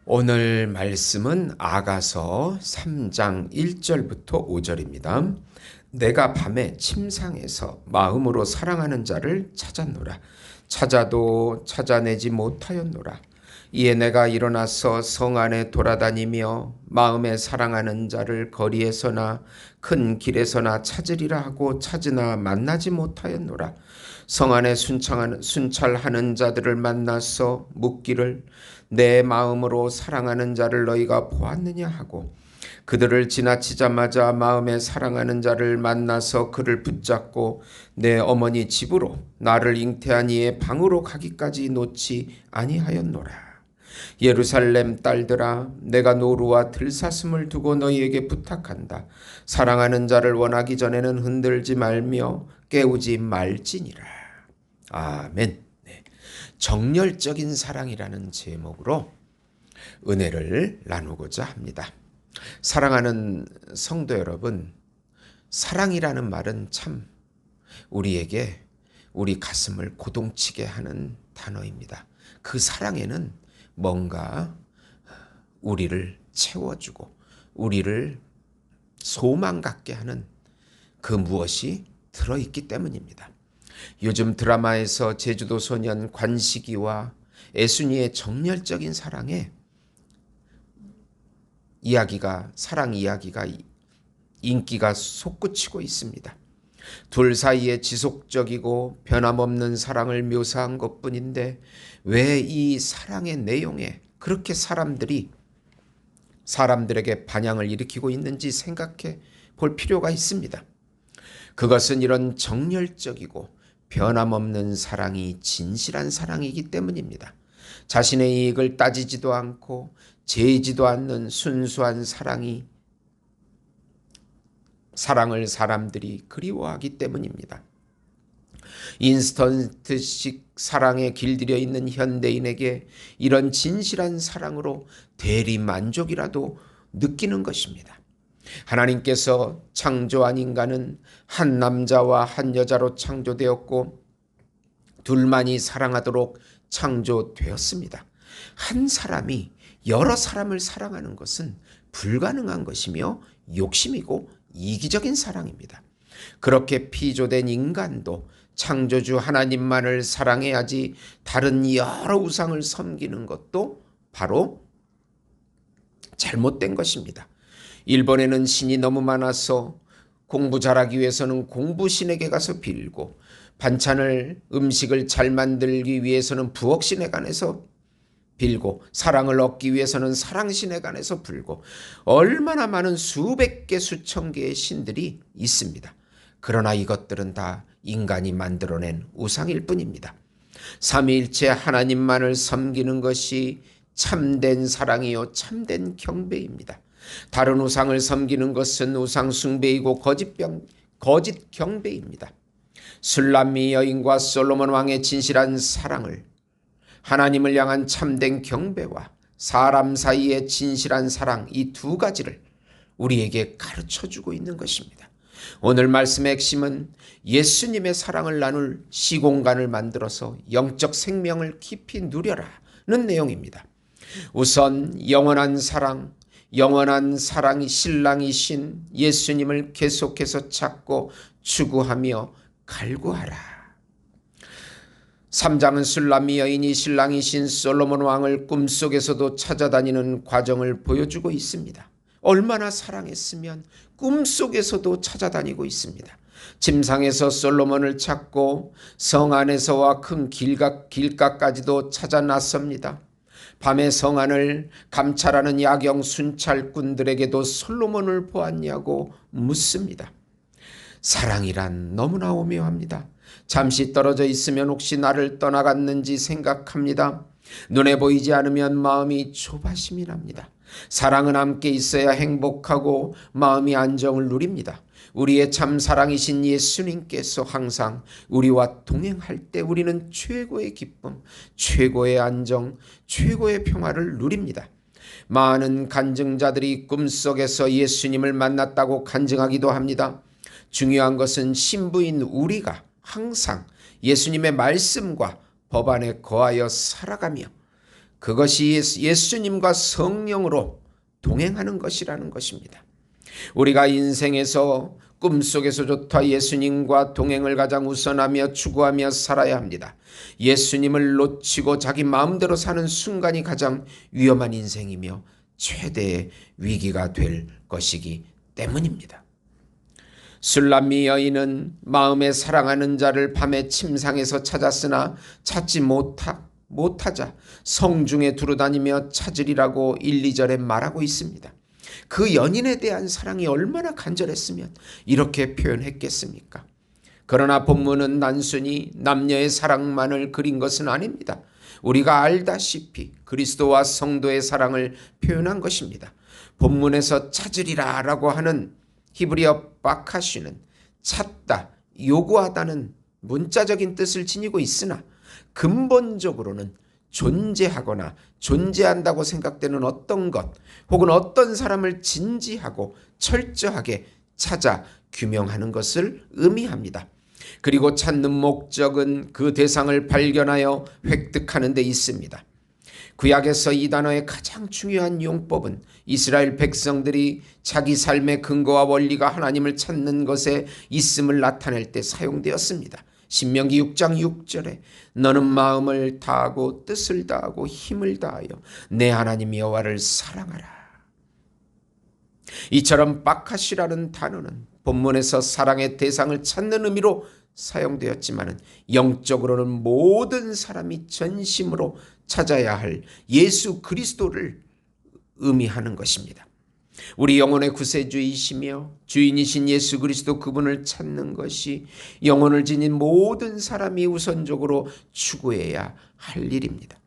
오늘 말씀은 아가서 3장 1절부터 5절입니다. 내가 밤에 침상에서 마음으로 사랑하는 자를 찾았노라. 찾아도 찾아내지 못하였노라. 이에 내가 일어나서 성 안에 돌아다니며 마음에 사랑하는 자를 거리에서나 큰 길에서나 찾으리라 하고 찾으나 만나지 못하였노라. 성 안에 순찰하는 자들을 만나서 묻기를 내 마음으로 사랑하는 자를 너희가 보았느냐 하고 그들을 지나치자마자 마음에 사랑하는 자를 만나서 그를 붙잡고 내 어머니 집으로 나를 잉태한 이의 방으로 가기까지 놓지 아니하였노라. 예루살렘 딸들아, 내가 노루와 들사슴을 두고 너희에게 부탁한다. 사랑하는 자를 원하기 전에는 흔들지 말며 깨우지 말지니라. 아멘. 네. 정열적인 사랑이라는 제목으로 은혜를 나누고자 합니다. 사랑하는 성도 여러분, 사랑이라는 말은 참 우리에게 우리 가슴을 고동치게 하는 단어입니다. 그 사랑에는 뭔가 우리를 채워주고 우리를 소망 갖게 하는 그 무엇이 들어있기 때문입니다. 요즘 드라마에서 제주도 소년 관식이와 애순이의 정열적인 사랑에 사랑 이야기가 인기가 솟구치고 있습니다. 둘 사이에 지속적이고 변함없는 사랑을 묘사한 것뿐인데 왜 이 사랑의 내용에 그렇게 사람들에게 반향을 일으키고 있는지 생각해 볼 필요가 있습니다. 그것은 이런 정열적이고 변함없는 사랑이 진실한 사랑이기 때문입니다. 자신의 이익을 따지지도 않고 재지도 않는 순수한 사랑을 사람들이 그리워하기 때문입니다. 인스턴트식 사랑에 길들여 있는 현대인에게 이런 진실한 사랑으로 대리 만족이라도 느끼는 것입니다. 하나님께서 창조한 인간은 한 남자와 한 여자로 창조되었고 둘만이 사랑하도록 창조되었습니다. 한 사람이 여러 사람을 사랑하는 것은 불가능한 것이며 욕심이고 이기적인 사랑입니다. 그렇게 피조된 인간도 창조주 하나님만을 사랑해야지 다른 여러 우상을 섬기는 것도 바로 잘못된 것입니다. 일본에는 신이 너무 많아서 공부 잘하기 위해서는 공부신에게 가서 빌고 음식을 잘 만들기 위해서는 부엌신에 관해서 빌고 사랑을 얻기 위해서는 사랑신에 관해서 빌고 얼마나 많은 수백 개 수천 개의 신들이 있습니다. 그러나 이것들은 다 인간이 만들어낸 우상일 뿐입니다. 삼위일체 하나님만을 섬기는 것이 참된 사랑이요 참된 경배입니다. 다른 우상을 섬기는 것은 우상 숭배이고 거짓 경배입니다. 술람미 여인과 솔로몬 왕의 진실한 사랑을 하나님을 향한 참된 경배와 사람 사이의 진실한 사랑 이 두 가지를 우리에게 가르쳐주고 있는 것입니다. 오늘 말씀의 핵심은 예수님의 사랑을 나눌 시공간을 만들어서 영적 생명을 깊이 누려라는 내용입니다. 우선 영원한 사랑이 신랑이신 예수님을 계속해서 찾고 추구하며 갈구하라. 3장은 술람미 여인이 신랑이신 솔로몬 왕을 꿈속에서도 찾아다니는 과정을 보여주고 있습니다. 얼마나 사랑했으면 꿈속에서도 찾아다니고 있습니다. 침상에서 솔로몬을 찾고 성 안에서와 큰 길가까지도 찾아 나섭니다. 밤에 성 안을 감찰하는 야경 순찰꾼들에게도 솔로몬을 보았냐고 묻습니다. 사랑이란 너무나 오묘합니다. 잠시 떨어져 있으면 혹시 나를 떠나갔는지 생각합니다. 눈에 보이지 않으면 마음이 조바심이 납니다. 사랑은 함께 있어야 행복하고 마음이 안정을 누립니다. 우리의 참 사랑이신 예수님께서 항상 우리와 동행할 때 우리는 최고의 기쁨, 최고의 안정, 최고의 평화를 누립니다. 많은 간증자들이 꿈속에서 예수님을 만났다고 간증하기도 합니다. 중요한 것은 신부인 우리가 항상 예수님의 말씀과 법 안에 거하여 살아가며 그것이 예수님과 성령으로 동행하는 것이라는 것입니다. 우리가 인생에서 꿈속에서조차 예수님과 동행을 가장 우선하며 추구하며 살아야 합니다. 예수님을 놓치고 자기 마음대로 사는 순간이 가장 위험한 인생이며 최대의 위기가 될 것이기 때문입니다. 술람미 여인은 마음에 사랑하는 자를 밤에 침상에서 찾았으나 찾지 못하자 성중에 두루다니며 찾으리라고 1, 2절에 말하고 있습니다. 그 연인에 대한 사랑이 얼마나 간절했으면 이렇게 표현했겠습니까? 그러나 본문은 단순히 남녀의 사랑만을 그린 것은 아닙니다. 우리가 알다시피 그리스도와 성도의 사랑을 표현한 것입니다. 본문에서 찾으리라 라고 하는 히브리어 바카시는 찾다, 요구하다는 문자적인 뜻을 지니고 있으나 근본적으로는 존재하거나 존재한다고 생각되는 어떤 것 혹은 어떤 사람을 진지하고 철저하게 찾아 규명하는 것을 의미합니다. 그리고 찾는 목적은 그 대상을 발견하여 획득하는 데 있습니다. 구약에서 이 단어의 가장 중요한 용법은 이스라엘 백성들이 자기 삶의 근거와 원리가 하나님을 찾는 것에 있음을 나타낼 때 사용되었습니다. 신명기 6장 6절에 너는 마음을 다하고 뜻을 다하고 힘을 다하여 내 하나님 여호와를 사랑하라. 이처럼 바카시라는 단어는 본문에서 사랑의 대상을 찾는 의미로 사용되었지만 영적으로는 모든 사람이 전심으로 찾아야 할 예수 그리스도를 의미하는 것입니다. 우리 영혼의 구세주이시며 주인이신 예수 그리스도 그분을 찾는 것이 영혼을 지닌 모든 사람이 우선적으로 추구해야 할 일입니다.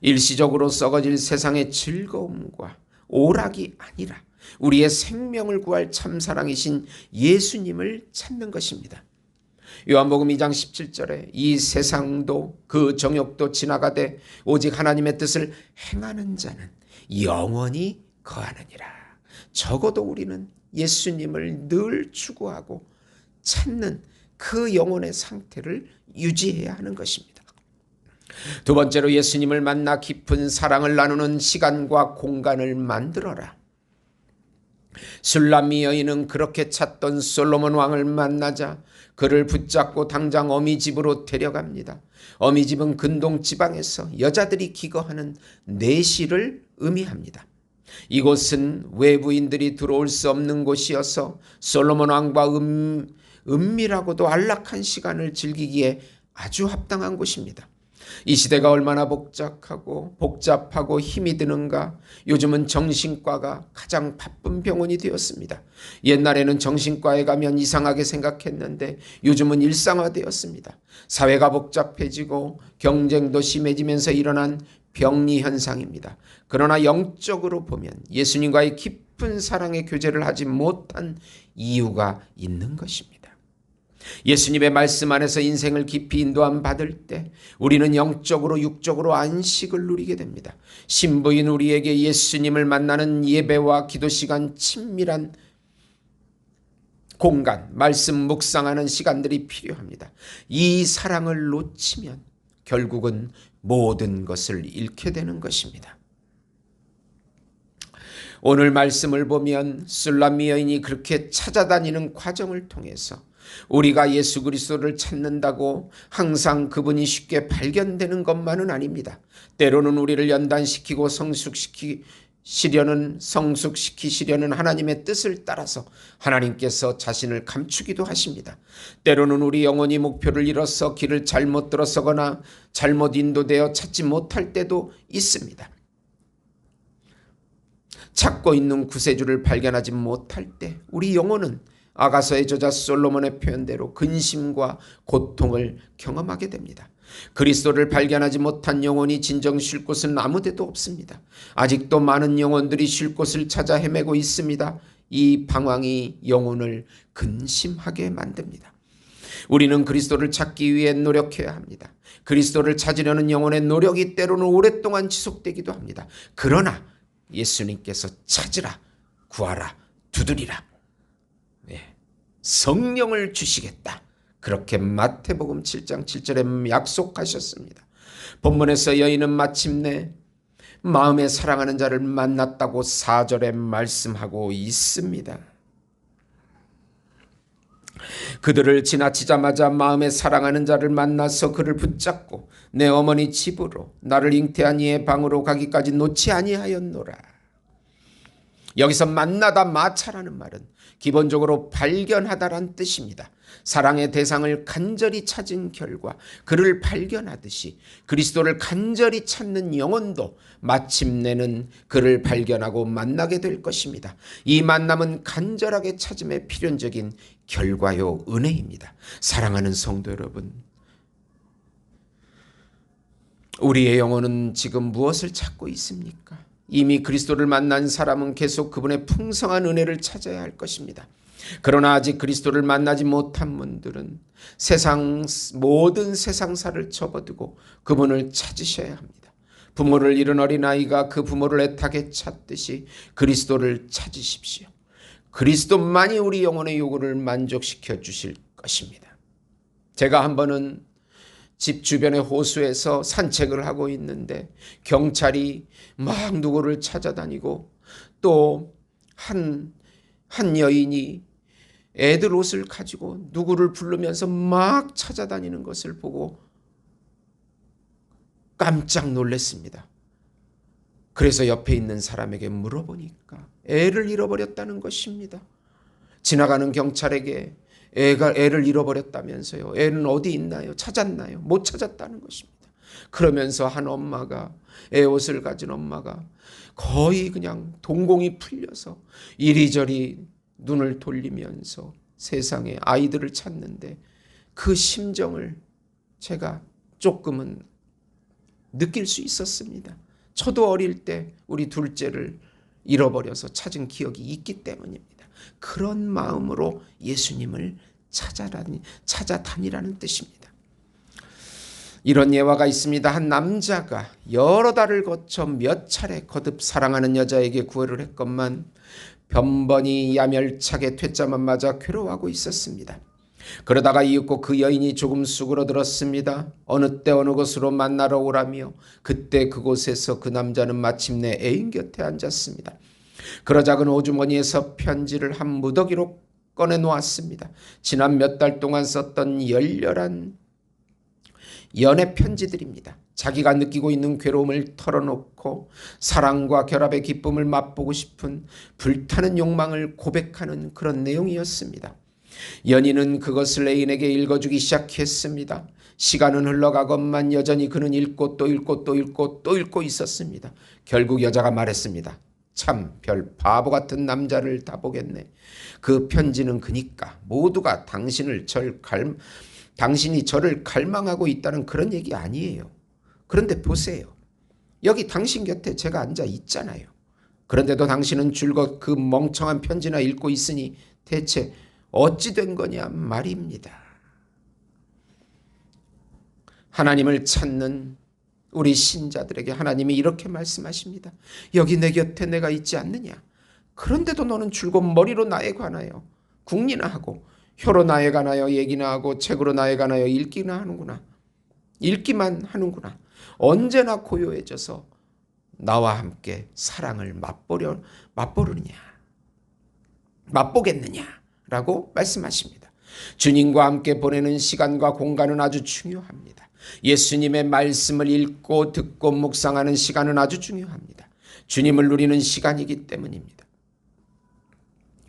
일시적으로 썩어질 세상의 즐거움과 오락이 아니라 우리의 생명을 구할 참사랑이신 예수님을 찾는 것입니다. 요한복음 2장 17절에 이 세상도 그 정욕도 지나가되 오직 하나님의 뜻을 행하는 자는 영원히 거하느니라. 적어도 우리는 예수님을 늘 추구하고 찾는 그 영혼의 상태를 유지해야 하는 것입니다. 두 번째로 예수님을 만나 깊은 사랑을 나누는 시간과 공간을 만들어라. 술람미 여인은 그렇게 찾던 솔로몬 왕을 만나자 그를 붙잡고 당장 어미 집으로 데려갑니다. 어미 집은 근동 지방에서 여자들이 기거하는 내실을 의미합니다. 이곳은 외부인들이 들어올 수 없는 곳이어서 솔로몬 왕과 은밀하고도 안락한 시간을 즐기기에 아주 합당한 곳입니다. 이 시대가 얼마나 복잡하고 힘이 드는가. 요즘은 정신과가 가장 바쁜 병원이 되었습니다. 옛날에는 정신과에 가면 이상하게 생각했는데 요즘은 일상화되었습니다. 사회가 복잡해지고 경쟁도 심해지면서 일어난 병리 현상입니다. 그러나 영적으로 보면 예수님과의 깊은 사랑의 교제를 하지 못한 이유가 있는 것입니다. 예수님의 말씀 안에서 인생을 깊이 인도함 받을 때 우리는 영적으로 육적으로 안식을 누리게 됩니다. 신부인 우리에게 예수님을 만나는 예배와 기도 시간, 친밀한 공간, 말씀 묵상하는 시간들이 필요합니다. 이 사랑을 놓치면 결국은 모든 것을 잃게 되는 것입니다. 오늘 말씀을 보면 술람미 여인이 그렇게 찾아다니는 과정을 통해서 우리가 예수 그리스도를 찾는다고 항상 그분이 쉽게 발견되는 것만은 아닙니다. 때로는 우리를 연단시키고 성숙시키시려는 하나님의 뜻을 따라서 하나님께서 자신을 감추기도 하십니다. 때로는 우리 영혼이 목표를 잃어서 길을 잘못 들어서거나 잘못 인도되어 찾지 못할 때도 있습니다. 찾고 있는 구세주를 발견하지 못할 때 우리 영혼은 아가서의 저자 솔로몬의 표현대로 근심과 고통을 경험하게 됩니다. 그리스도를 발견하지 못한 영혼이 진정 쉴 곳은 아무 데도 없습니다. 아직도 많은 영혼들이 쉴 곳을 찾아 헤매고 있습니다. 이 방황이 영혼을 근심하게 만듭니다. 우리는 그리스도를 찾기 위해 노력해야 합니다. 그리스도를 찾으려는 영혼의 노력이 때로는 오랫동안 지속되기도 합니다. 그러나 예수님께서 찾으라, 구하라, 두드리라. 성령을 주시겠다. 그렇게 마태복음 7장 7절에 약속하셨습니다. 본문에서 여인은 마침내 마음에 사랑하는 자를 만났다고 4절에 말씀하고 있습니다. 그들을 지나치자마자 마음에 사랑하는 자를 만나서 그를 붙잡고 내 어머니 집으로 나를 잉태한 이의 방으로 가기까지 놓지 아니하였노라. 여기서 만나다 마차라는 말은 기본적으로 발견하다란 뜻입니다. 사랑의 대상을 간절히 찾은 결과 그를 발견하듯이 그리스도를 간절히 찾는 영혼도 마침내는 그를 발견하고 만나게 될 것입니다. 이 만남은 간절하게 찾음의 필연적인 결과요 은혜입니다. 사랑하는 성도 여러분, 우리의 영혼은 지금 무엇을 찾고 있습니까? 이미 그리스도를 만난 사람은 계속 그분의 풍성한 은혜를 찾아야 할 것입니다. 그러나 아직 그리스도를 만나지 못한 분들은 모든 세상사를 접어두고 그분을 찾으셔야 합니다. 부모를 잃은 어린아이가 그 부모를 애타게 찾듯이 그리스도를 찾으십시오. 그리스도만이 우리 영혼의 요구를 만족시켜 주실 것입니다. 제가 한 번은 집 주변의 호수에서 산책을 하고 있는데 경찰이 막 누구를 찾아다니고 또 한 여인이 애들 옷을 가지고 누구를 부르면서 막 찾아다니는 것을 보고 깜짝 놀랐습니다. 그래서 옆에 있는 사람에게 물어보니까 애를 잃어버렸다는 것입니다. 지나가는 경찰에게 애를 잃어버렸다면서요. 애는 어디 있나요? 찾았나요? 못 찾았다는 것입니다. 그러면서 한 엄마가, 애 옷을 가진 엄마가 거의 그냥 동공이 풀려서 이리저리 눈을 돌리면서 세상에 아이들을 찾는데 그 심정을 제가 조금은 느낄 수 있었습니다. 저도 어릴 때 우리 둘째를 잃어버려서 찾은 기억이 있기 때문입니다. 그런 마음으로 예수님을 찾아다니라는 뜻입니다. 이런 예화가 있습니다. 한 남자가 여러 달을 거쳐 몇 차례 거듭 사랑하는 여자에게 구애를 했건만 변번이 야멸차게 퇴짜만 맞아 괴로워하고 있었습니다. 그러다가 이윽고 그 여인이 조금 수그러들었습니다. 어느 때 어느 곳으로 만나러 오라며 그때 그곳에서 그 남자는 마침내 애인 곁에 앉았습니다. 그러자 그 오주머니에서 편지를 한 무더기로 꺼내놓았습니다. 지난 몇 달 동안 썼던 열렬한 연애 편지들입니다. 자기가 느끼고 있는 괴로움을 털어놓고 사랑과 결합의 기쁨을 맛보고 싶은 불타는 욕망을 고백하는 그런 내용이었습니다. 연인은 그것을 애인에게 읽어주기 시작했습니다. 시간은 흘러가건만 여전히 그는 읽고 또 읽고 또 읽고 또 읽고 있었습니다. 결국 여자가 말했습니다. 참 별 바보 같은 남자를 다 보겠네. 그 편지는 그니까 모두가 당신이 저를 갈망하고 있다는 그런 얘기 아니에요. 그런데 보세요. 여기 당신 곁에 제가 앉아 있잖아요. 그런데도 당신은 줄곧 그 멍청한 편지나 읽고 있으니 대체 어찌 된 거냐 말입니다. 하나님을 찾는 우리 신자들에게 하나님이 이렇게 말씀하십니다. 여기 내 곁에 내가 있지 않느냐. 그런데도 너는 줄곧 머리로 나에 관하여 궁리나 하고 혀로 나에 관하여 얘기나 하고 책으로 나에 관하여 읽기나 하는구나. 읽기만 하는구나. 언제나 고요해져서 나와 함께 사랑을 맛보겠느냐라고 말씀하십니다. 주님과 함께 보내는 시간과 공간은 아주 중요합니다. 예수님의 말씀을 읽고 듣고 묵상하는 시간은 아주 중요합니다. 주님을 누리는 시간이기 때문입니다.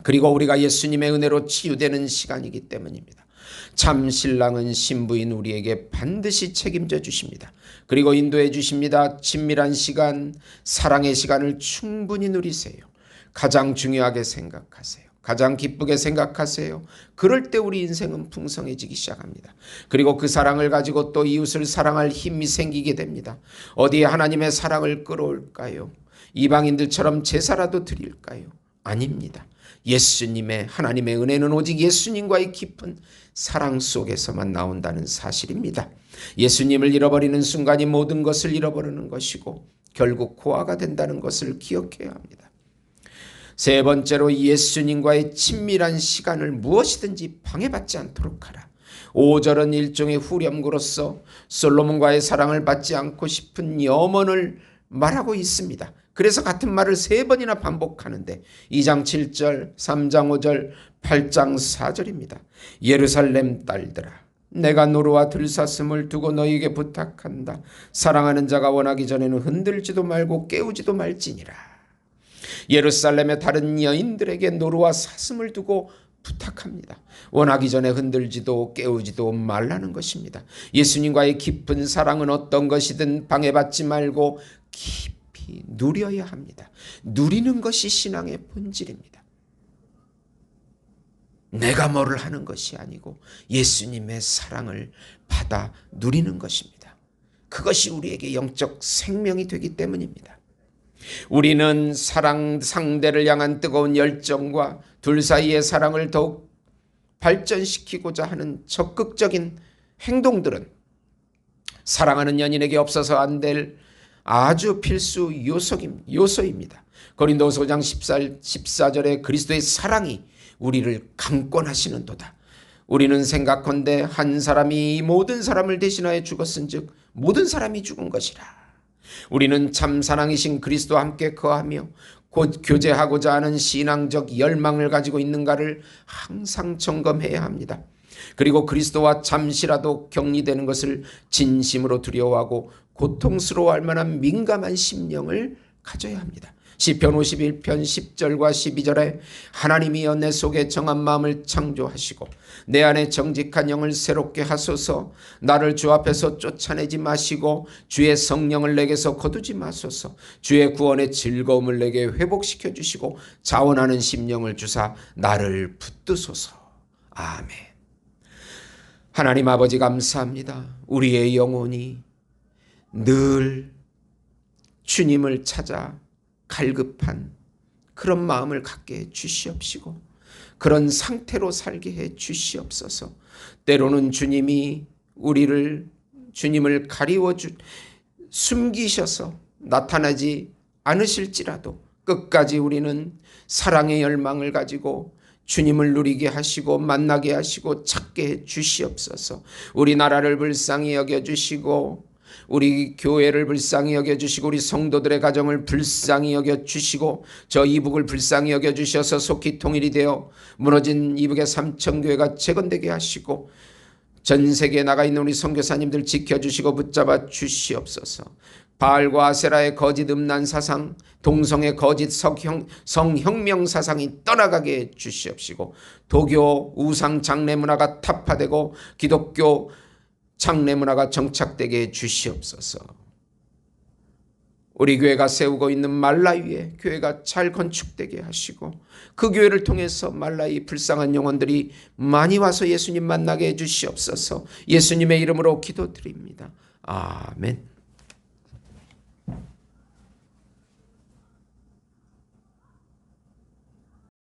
그리고 우리가 예수님의 은혜로 치유되는 시간이기 때문입니다. 참 신랑은 신부인 우리에게 반드시 책임져 주십니다. 그리고 인도해 주십니다. 친밀한 시간, 사랑의 시간을 충분히 누리세요. 가장 중요하게 생각하세요. 가장 기쁘게 생각하세요. 그럴 때 우리 인생은 풍성해지기 시작합니다. 그리고 그 사랑을 가지고 또 이웃을 사랑할 힘이 생기게 됩니다. 어디에 하나님의 사랑을 끌어올까요? 이방인들처럼 제사라도 드릴까요? 아닙니다. 예수님의 하나님의 은혜는 오직 예수님과의 깊은 사랑 속에서만 나온다는 사실입니다. 예수님을 잃어버리는 순간이 모든 것을 잃어버리는 것이고 결국 고아가 된다는 것을 기억해야 합니다. 세 번째로 예수님과의 친밀한 시간을 무엇이든지 방해받지 않도록 하라. 5절은 일종의 후렴구로서 솔로몬과의 사랑을 받지 않고 싶은 염원을 말하고 있습니다. 그래서 같은 말을 3번이나 반복하는데 2장 7절, 3장 5절, 8장 4절입니다. 예루살렘 딸들아, 내가 노루와 들사슴을 두고 너희에게 부탁한다. 사랑하는 자가 원하기 전에는 흔들지도 말고 깨우지도 말지니라. 예루살렘의 다른 여인들에게 노루와 사슴을 두고 부탁합니다. 원하기 전에 흔들지도 깨우지도 말라는 것입니다. 예수님과의 깊은 사랑은 어떤 것이든 방해받지 말고 깊이 누려야 합니다. 누리는 것이 신앙의 본질입니다. 내가 뭐를 하는 것이 아니고 예수님의 사랑을 받아 누리는 것입니다. 그것이 우리에게 영적 생명이 되기 때문입니다. 우리는 사랑 상대를 향한 뜨거운 열정과 둘 사이의 사랑을 더욱 발전시키고자 하는 적극적인 행동들은 사랑하는 연인에게 없어서 안 될 아주 필수 요소입니다. 고린도서 5장 14절에 그리스도의 사랑이 우리를 강권하시는도다. 우리는 생각컨대 한 사람이 모든 사람을 대신하여 죽었은즉 모든 사람이 죽은 것이라. 우리는 참 사랑이신 그리스도와 함께 거하며 곧 교제하고자 하는 신앙적 열망을 가지고 있는가를 항상 점검해야 합니다. 그리고 그리스도와 잠시라도 격리되는 것을 진심으로 두려워하고 고통스러워할 만한 민감한 심령을 가져야 합니다. 시편 51편 10절과 12절에 하나님이여 내 속에 정한 마음을 창조하시고 내 안에 정직한 영을 새롭게 하소서. 나를 주 앞에서 쫓아내지 마시고 주의 성령을 내게서 거두지 마소서. 주의 구원의 즐거움을 내게 회복시켜 주시고 자원하는 심령을 주사 나를 붙드소서. 아멘. 하나님 아버지 감사합니다. 우리의 영혼이 늘 주님을 찾아 갈급한 그런 마음을 갖게 해 주시옵시고 그런 상태로 살게 해 주시옵소서. 때로는 주님을 가리워 숨기셔서 나타나지 않으실지라도 끝까지 우리는 사랑의 열망을 가지고 주님을 누리게 하시고 만나게 하시고 찾게 해 주시옵소서. 우리 나라를 불쌍히 여겨주시고 우리 교회를 불쌍히 여겨주시고 우리 성도들의 가정을 불쌍히 여겨주시고 저 이북을 불쌍히 여겨주셔서 속히 통일이 되어 무너진 이북의 삼천교회가 재건되게 하시고 전 세계에 나가 있는 우리 선교사님들 지켜주시고 붙잡아 주시옵소서. 바알과 아세라의 거짓 음란 사상, 동성의 거짓 성혁명 사상이 떠나가게 해 주시옵시고 도교 우상 장례 문화가 타파되고 기독교 장례 문화가 정착되게 해 주시옵소서. 우리 교회가 세우고 있는 말라위에 교회가 잘 건축되게 하시고 그 교회를 통해서 말라위 불쌍한 영혼들이 많이 와서 예수님 만나게 해 주시옵소서. 예수님의 이름으로 기도드립니다. 아멘.